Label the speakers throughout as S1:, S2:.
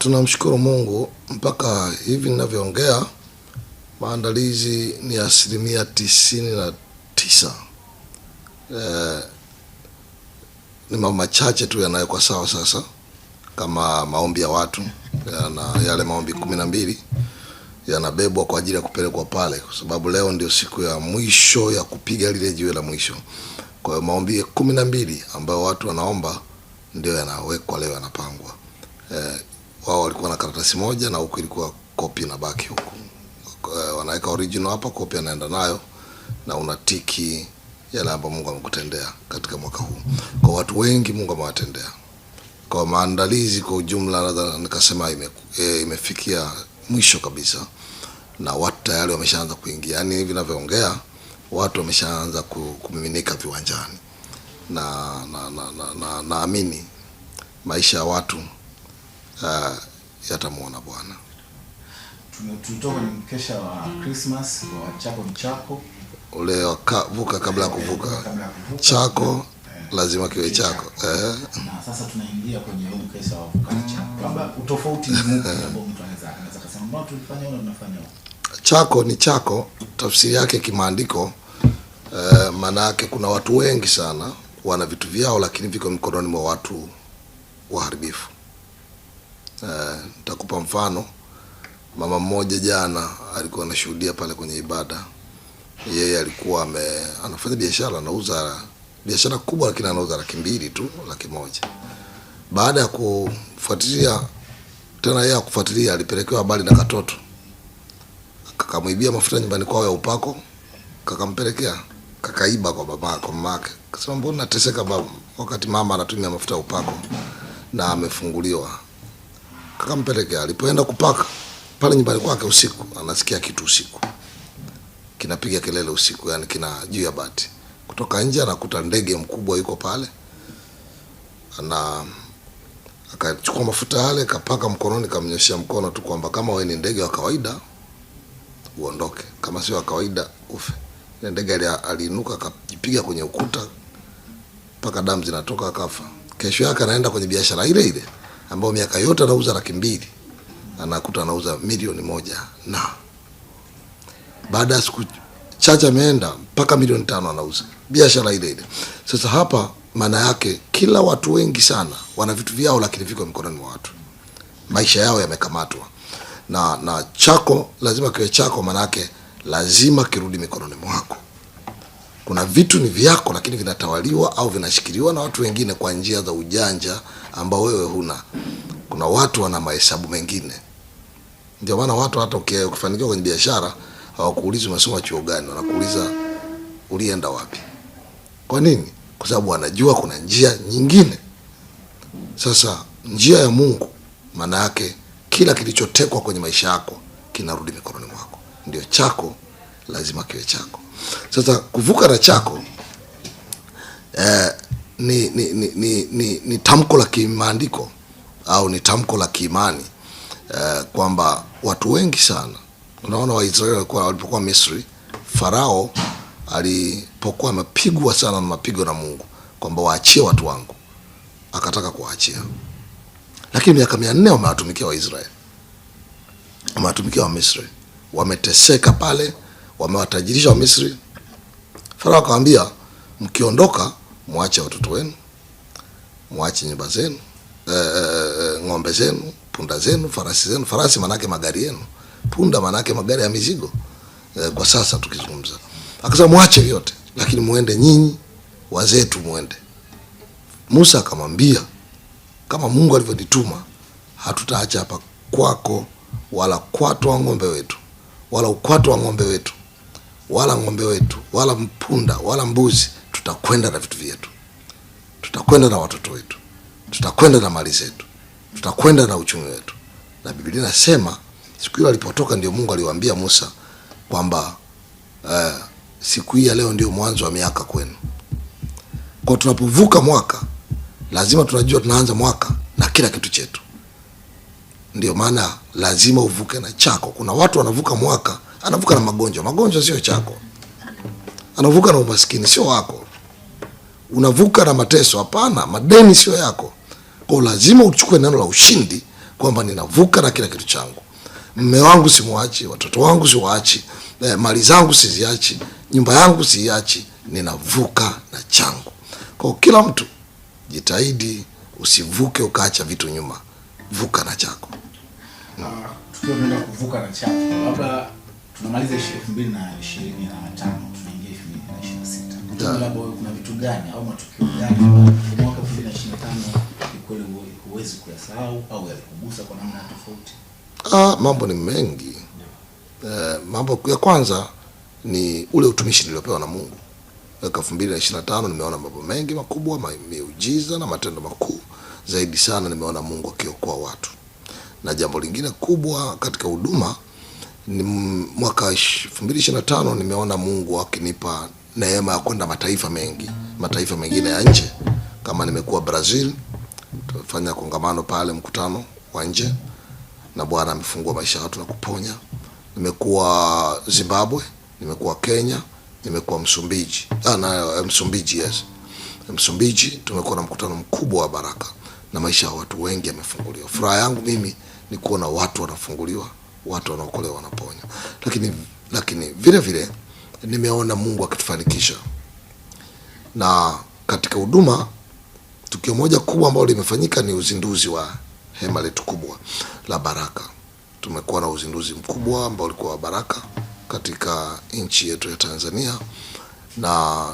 S1: Tunamshukuru Mungu mpaka hivi ninavyoongea maandalizi ni 99%. Ni mambo machache tu yanayokwa sawa sasa, kama maombi ya watu na yale maombi 12 yanabebwa kwa ajili ya kupelekwa pale, kwa sababu leo ndio siku ya mwisho ya kupiga lile jiwe la mwisho. Kwa hiyo maombi 12 ambayo watu wanaomba ndio yanawekwa leo, yanapangwa. Wao walikuwa na karatasi moja na huku ilikuwa copy na baki huku. Wanaweka original hapa, copy anaenda nayo na unatiki yale ambayo Mungu amekutendea katika mwaka huu. Kwa watu wengi Mungu amewatendea. Kwa maandalizi kwa ujumla nadhani nikasema imefikia mwisho kabisa, na watu tayari wameshaanza kuingia. Yaani hivi ninavyoongea watu wameshaanza kumiminika viwanjani. Na naamini maisha ya watu yatamuona Bwana.
S2: Tulitoka ni mkesha wa Christmas wa Chako ni Chako.
S1: Ule vuka kabla ya kuvuka. Chako lazima kiwe chako.
S2: Na sasa tunaingia kwenye huu mkesha wa vuka Chako. Labda utofauti ni Mungu ambao mtu anaweza kusema mbona tulifanya au tunafanya.
S1: Chako ni chako, tafsiri yake kimaandiko maana yake kuna watu wengi sana wana vitu vyao lakini viko mikononi mwa watu waharibifu. Nitakupa mfano. Mama mmoja jana alikuwa anashuhudia pale kwenye ibada. Yeye alikuwa anafanya biashara, anauza biashara kubwa lakini anauza 200,000 tu, 100,000. Baada ya kufuatilia tena, yeye akufuatilia, alipelekewa habari na katoto. Kakamwibia mafuta nyumbani kwao ya upako, kakampelekea, kakaiba kwa mamake. Akasema mbona nateseka baba wakati mama anatumia mafuta ya upako na amefunguliwa. Kakampelekea, alipoenda kupaka pale nyumbani kwake usiku, anasikia kitu usiku kinapiga kelele usiku, yani kina juu ya bati. Kutoka nje anakuta ndege mkubwa yuko pale, akachukua mafuta yale, kapaka mkononi, kamnyoshia mkono tu kwamba kama wewe ni ndege wa kawaida uondoke, kama sio wa kawaida ufe. Ile ndege aliinuka, akajipiga kwenye ukuta mpaka damu zinatoka, akafa. Kesho yake anaenda kwenye biashara ile ile ambayo miaka yote anauza 200,000, anakuta anauza 1,000,000 na baada ya siku chache ameenda mpaka 5,000,000 anauza biashara ile ile. Sasa hapa maana yake kila watu wengi sana wana vitu vyao lakini viko mikononi mwa watu, maisha yao yamekamatwa. Na chako lazima kiwe chako, maana yake lazima kirudi mikononi mwako. Kuna vitu ni vyako lakini vinatawaliwa au vinashikiliwa na watu wengine kwa njia za ujanja ambao wewe huna. Kuna watu wana mahesabu mengine. Ndio maana watu hata ukifanikiwa kwenye biashara hawakuulizi umesoma chuo gani, wanakuuliza ulienda wapi. Kwa nini? Kwa sababu wanajua kuna njia nyingine. Sasa njia ya Mungu maana yake kila kilichotekwa kwenye maisha yako kinarudi mikononi mwako. Ndio chako lazima kiwe chako. Sasa kuvuka na chako ni tamko la kimaandiko au ni tamko la kiimani, kwamba watu wengi sana, unaona Waisraeli walipokuwa Misri, Farao alipokuwa amepigwa sana na mapigo na Mungu kwamba waachie watu wangu, akataka kuwaachia. Lakini miaka 400 wamewatumikia Waisraeli, wamewatumikia wa Misri, wameteseka pale, wamewatajirisha wa Misri. Farao akamwambia, mkiondoka muache watoto wenu, muache nyumba zenu, ng'ombe zenu, punda zenu, farasi zenu. Farasi manake magari yenu, punda manake magari ya mizigo, kwa sasa tukizungumza. Akasema muache vyote lakini muende nyinyi wazee tu muende. Musa akamwambia, kama Mungu alivyonituma hatutaacha hapa kwako wala kwato wa ng'ombe wetu wala ukwato wa ng'ombe wetu wala ng'ombe wetu wala mpunda wala mbuzi. Tutakwenda na vitu vyetu, tutakwenda na watoto wetu, tutakwenda na mali zetu, tutakwenda na uchumi wetu. Na Biblia inasema siku hiyo alipotoka ndio Mungu aliwaambia Musa kwamba siku hii ya leo ndio mwanzo wa miaka kwenu. Kwa tunapovuka mwaka lazima tunajua tunaanza mwaka na kila kitu chetu. Ndio maana lazima uvuke na chako. Kuna watu wanavuka mwaka, anavuka na magonjwa. Magonjwa sio chako. Anavuka na umaskini, sio wako. Unavuka na mateso, hapana, madeni sio yako. Kwa lazima uchukue neno la ushindi kwamba ninavuka na kila kitu changu. Mume wangu simwachi, watoto wangu siwaachi, mali zangu siziachi, nyumba yangu siiachi, ninavuka na changu. Kwa kila mtu jitahidi usivuke ukaacha vitu nyuma, vuka na chako.
S2: Tukiwa tunaenda kuvuka na chako, labda tunamaliza 2025 tunaingia 2026. Labda kuna vitu gani au matukio gani mwaka 2025 kweli huwezi kuyasahau au yalikugusa kwa namna tofauti?
S1: Mambo ni mengi. Mambo ya kwanza ni ule utumishi niliopewa na Mungu. Mwaka 2025 nimeona mambo mengi makubwa, miujiza na matendo makuu. Zaidi sana nimeona Mungu akiokoa watu. Na jambo lingine kubwa katika huduma ni mwaka 2025 nimeona Mungu akinipa neema ya kwenda mataifa mengine ya nje. Kama nimekuwa Brazil, tumefanya kongamano pale, mkutano wa nje, na Bwana amefungua maisha ya watu na kuponya. Nimekuwa Zimbabwe, nimekuwa Kenya, nimekuwa Msumbiji. Msumbiji tumekuwa na mkutano mkubwa wa baraka na maisha ya watu wengi yamefunguliwa. Furaha yangu mimi ni kuona watu wanafunguliwa, watu wanaokolewa, wanaponywa. Lakini vile vile nimeona Mungu akitufanikisha. Na katika huduma, tukio moja kubwa ambalo limefanyika ni uzinduzi wa hema letu kubwa la baraka. Tumekuwa na uzinduzi mkubwa ambao ulikuwa wa baraka katika nchi yetu ya Tanzania, na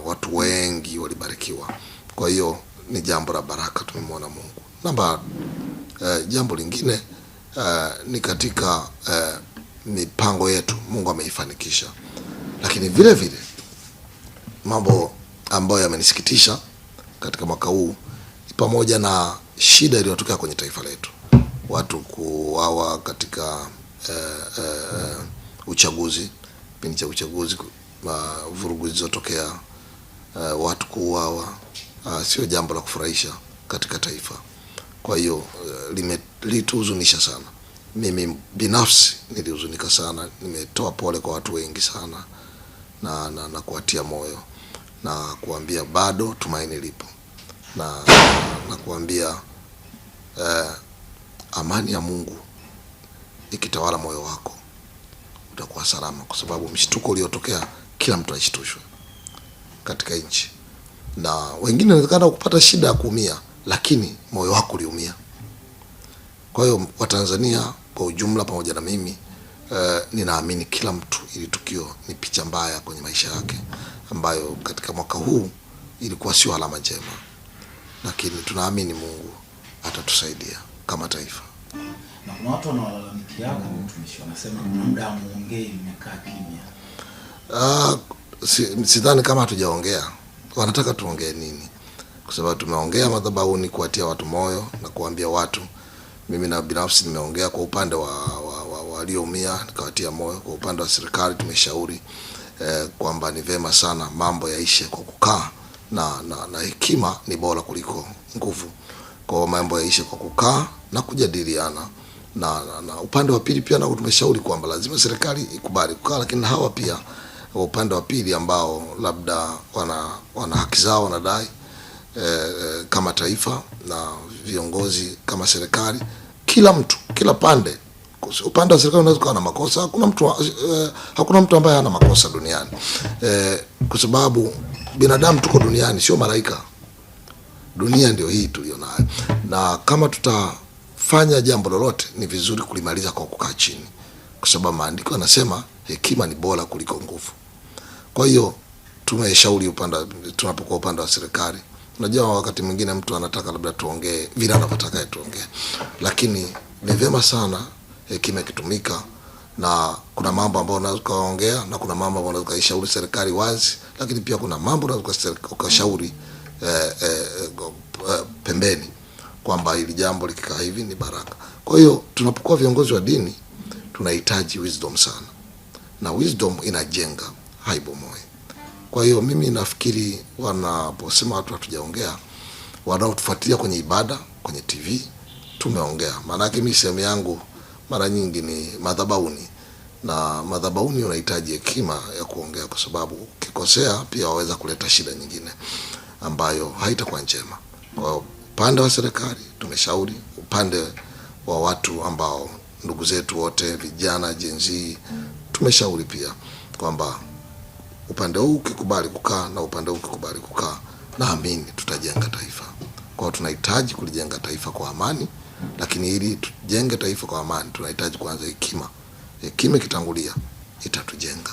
S1: watu wengi walibarikiwa. Kwa hiyo ni jambo la baraka, tumemwona Mungu. Jambo lingine ni katika mipango yetu Mungu ameifanikisha. Lakini vile vile mambo ambayo yamenisikitisha katika mwaka huu pamoja na shida iliyotokea kwenye taifa letu, watu kuuawa katika uchaguzi, kipindi cha uchaguzi, vurugu zilizotokea, watu kuuawa, sio jambo la kufurahisha katika taifa. Kwa hiyo lituhuzunisha sana. Mimi binafsi nilihuzunika sana. Nimetoa pole kwa watu wengi sana na kuwatia moyo na kuambia bado tumaini lipo, na kuambia amani ya Mungu ikitawala moyo wako utakuwa salama, kwa sababu mshtuko uliotokea kila mtu alishtushwa katika nchi, na wengine inawezekana kupata shida ya kuumia, lakini moyo wako uliumia. Kwa hiyo Watanzania kwa ujumla pamoja na mimi, ninaamini kila mtu, ili tukio ni picha mbaya kwenye maisha yake ambayo katika mwaka huu ilikuwa sio alama njema, lakini tunaamini Mungu atatusaidia kama taifa.
S2: Na kuna watu wanaolalamikia mtumishi, wanasema kuna muda muongei mmekaa kimya.
S1: Sidhani kama hatujaongea. Wanataka tuongee nini? Kwa sababu tumeongea madhabahuni kuwatia watu moyo na kuambia watu. Mimi na binafsi nimeongea kwa upande wa walioumia, nikawatia moyo. Kwa upande wa serikali tumeshauri kwamba ni vema sana mambo yaishe kwa kukaa, na hekima ni bora kuliko nguvu. Kwa mambo yaishe kwa kukaa na kujadiliana. Na upande wa pili pia na tumeshauri kwamba lazima serikali ikubali kukaa, lakini hawa pia upande wa pili ambao labda wana haki zao wanadai kama taifa na viongozi kama serikali, kila mtu, kila pande. Upande wa serikali unaweza kuwa na makosa, hakuna mtu ambaye hana makosa duniani, kwa sababu binadamu tuko duniani, sio malaika. Dunia ndio hii tulionayo, na kama tutafanya jambo lolote ni vizuri kulimaliza kwa kukaa chini, kwa sababu maandiko yanasema hekima ni bora kuliko nguvu. Kwa hiyo tumeshauri tunapokuwa upande wa serikali. Unajua wakati mwingine mtu anataka labda tuongee vile anavyotaka tuongee, lakini ni vyema sana hekima ikitumika, na kuna mambo ambayo unaweza kuongea na kuna mambo ambayo unaweza kushauri serikali wazi, lakini pia kuna mambo unaweza kushauri pembeni kwamba hili jambo likikaa hivi ni baraka. Kwa hiyo tunapokuwa viongozi wa dini tunahitaji wisdom sana, na wisdom inajenga, haibomoi. Kwa hiyo mimi nafikiri wanaposema watu hatujaongea, wanaotufuatilia kwenye ibada, kwenye TV, tumeongea. Maana yake mimi sehemu yangu mara nyingi ni madhabahuni, na madhabahuni unahitaji hekima ya kuongea, kwa sababu ukikosea pia waweza kuleta shida nyingine ambayo haitakuwa njema. Kwa upande wa serikali tumeshauri, upande wa watu ambao ndugu zetu wote vijana Gen Z tumeshauri pia kwamba upande huu ukikubali kukaa na upande huu ukikubali kukaa, naamini tutajenga taifa. Kwa hiyo tunahitaji kulijenga taifa kwa amani, lakini ili tujenge taifa kwa amani tunahitaji kuanza hekima. Hekima ikitangulia itatujenga.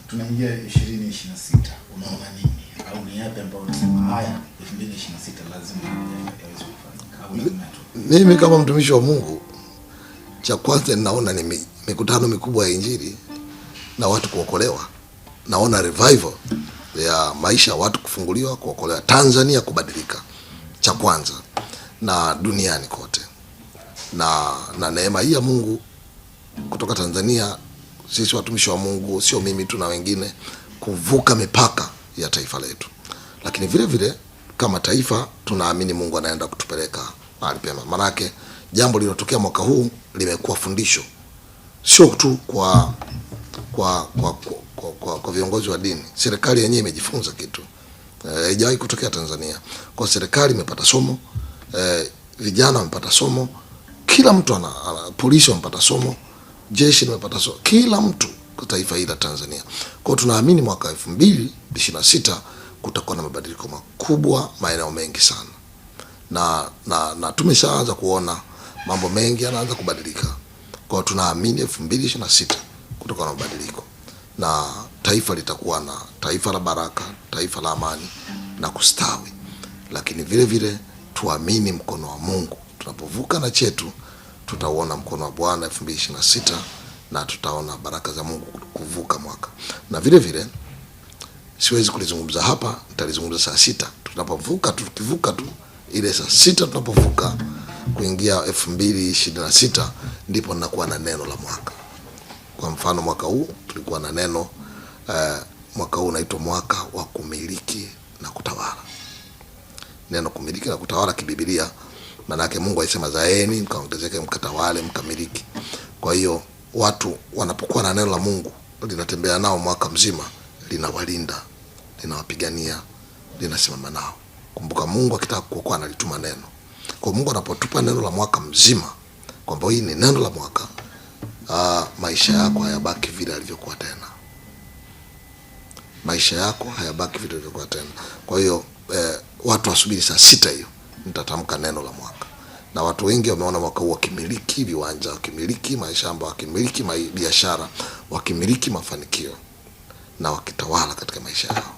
S2: Tunaingia 2026, unaona nini au ni yapi ambayo unasema haya 2026 lazima yaweze kufanyika?
S1: Mimi kama mtumishi wa Mungu, cha kwanza ninaona ni mikutano mikubwa ya Injili na watu kuokolewa. Naona revival ya maisha, watu kufunguliwa, kuokolewa, Tanzania kubadilika, cha kwanza, na duniani kote. Na neema hii ya Mungu kutoka Tanzania, sisi watumishi wa Mungu, sio mimi tu na wengine, kuvuka mipaka ya taifa letu. Lakini vile vile kama taifa tunaamini Mungu anaenda kutupeleka mahali pema. Manake jambo lililotokea mwaka huu limekuwa fundisho, sio tu kwa viongozi wa dini. Serikali yenyewe imejifunza kitu haijawahi kutokea Tanzania. Kwa serikali imepata somo, vijana wamepata somo, kila mtu polisi wamepata somo, jeshi limepata somo, kila mtu kwa taifa hili la Tanzania. Kwa tunaamini mwaka 2026 kutakuwa na mabadiliko makubwa maeneo mengi sana. Na tumeshaanza kuona mambo mengi yanaanza kubadilika. Kwa tunaamini 2026 kutakuwa na mabadiliko na taifa litakuwa na taifa la baraka, taifa la amani na kustawi. Lakini vile vile tuamini mkono wa Mungu. Tunapovuka na chetu tutauona mkono wa Bwana 2026 na tutaona baraka za Mungu kuvuka mwaka. Na vile vile siwezi kulizungumza hapa, nitalizungumza saa 6 tunapovuka. Tukivuka tu ile saa 6 tunapovuka kuingia 2026 ndipo ninakuwa na neno la mwaka. Kwa mfano mwaka huu tulikuwa na neno mwaka huu unaitwa mwaka wa kumiliki na kutawala. Neno kumiliki na kutawala kibiblia maana yake Mungu alisema zaeni mkaongezeke mkatawale mkamiliki. Kwa hiyo watu wanapokuwa na neno la Mungu linatembea nao mwaka mzima, linawalinda, linawapigania, linasimama nao. Kumbuka Mungu akitaka kuokoa analituma neno. Kwa Mungu anapotupa neno la mwaka mzima kwamba hii ni neno la mwaka, maisha yako hayabaki vile alivyokuwa tena. Maisha yako hayabaki vile alivyokuwa tena. Kwa hiyo watu wasubiri saa 6 hiyo nitatamka neno la mwaka. Na watu wengi wameona mwaka huu wakimiliki viwanja, wakimiliki mashamba, wakimiliki biashara, wakimiliki mafanikio na wakitawala katika maisha yao.